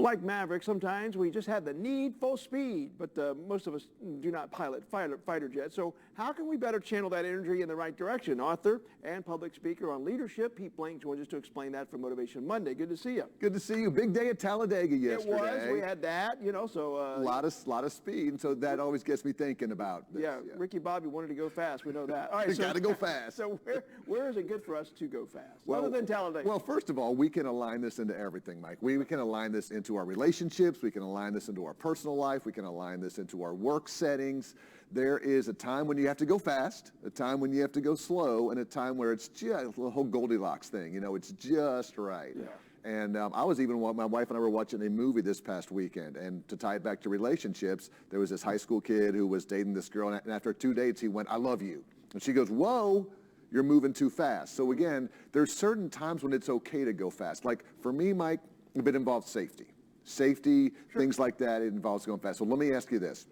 Like Maverick, sometimes we just have the need for speed, but most of us do not pilot fighter jets. So how can we better channel that energy in the right direction? Author and public speaker on leadership, Pete Blank, joins us to explain that for Motivation Monday. Good to see you. Good to see you. Big day at Talladega yesterday. It was. We had that, you know, so. A lot of speed, and so that always gets me thinking about this. Yeah, Ricky Bobby wanted to go fast. We know that. All right, you got to go fast. So where is it good for us to go fast, other than Talladega? Well, first of all, we can align this into everything, Mike. We can align this into our relationships. We can align this into our personal life. We can align this into our work settings. There is a time when you have to go fast, a time when you have to go slow, and a time where it's just the whole Goldilocks thing. You know, it's just right. Yeah. And my wife and I were watching a movie this past weekend, and to tie it back to relationships, there was this high school kid who was dating this girl, and after 2 dates, he went, "I love you." And she goes, "Whoa, you're moving too fast." So again, there's certain times when it's okay to go fast. Like for me, Mike, it involves safety. Safety, sure. Things like that, it involves going fast. So let me ask you this.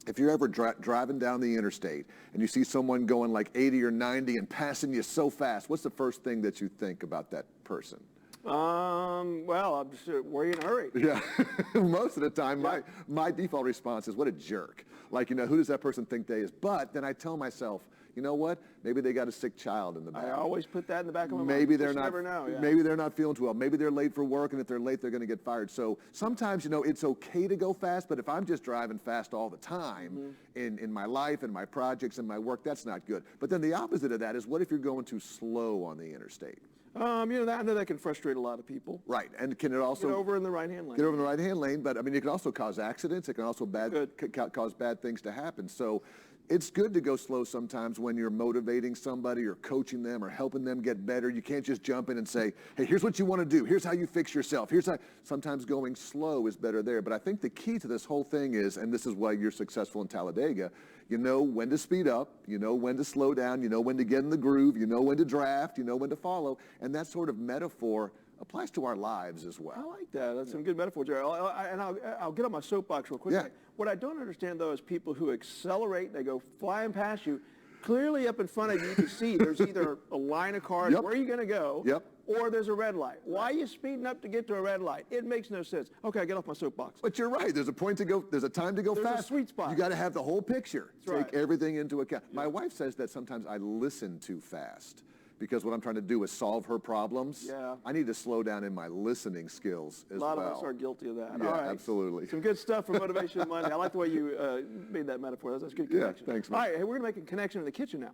If you're ever driving down the interstate and you see someone going like 80 or 90 and passing you so fast, what's the first thing that you think about that person? Well, I'm just, were you in a hurry? Yeah, most of the time, my default response is, what a jerk. Like, you know, who does that person think they is? But then I tell myself, you know what? Maybe they got a sick child in the back. I always put that in the back of my mind. Maybe they're not. Never know, yeah. Maybe they're not feeling too well. Maybe they're late for work, and if they're late, they're going to get fired. So sometimes, you know, it's okay to go fast. But if I'm just driving fast all the time in my life and my projects and my work, that's not good. But then the opposite of that is, what if you're going too slow on the interstate? You know, I know that can frustrate a lot of people. Right, and can it also get over in the right-hand lane? Get over in the right-hand lane, but I mean, it can also cause accidents. It can also cause bad things to happen. So it's good to go slow sometimes when you're motivating somebody or coaching them or helping them get better. You can't just jump in and say, "Hey, here's what you want to do. Here's how you fix yourself. Here's how." Sometimes going slow is better there. But I think the key to this whole thing is, and this is why you're successful in Talladega, you know when to speed up, you know when to slow down, you know when to get in the groove, you know when to draft, you know when to follow, and that sort of metaphor applies to our lives as well. I like that. That's some good metaphor, Jerry. I'll get on my soapbox real quick. Yeah. What I don't understand, though, is people who accelerate, they go flying past you. Clearly up in front of you, you can see there's either a line of cars, where are you going to go, or there's a red light. Why are you speeding up to get to a red light? It makes no sense. Okay, I get off my soapbox. But you're right. There's a point to go. There's a time to go fast. There's a sweet spot. You got to have the whole picture. That's Take everything into account. Yeah. My wife says that sometimes I listen too fast, because what I'm trying to do is solve her problems. Yeah. I need to slow down in my listening skills as well. A lot of us are guilty of that. Yeah, all right. Absolutely. Some good stuff for Motivation Monday. I like the way you made that metaphor. That's good connection. Yeah, thanks, man. All right, hey, we're going to make a connection in the kitchen now.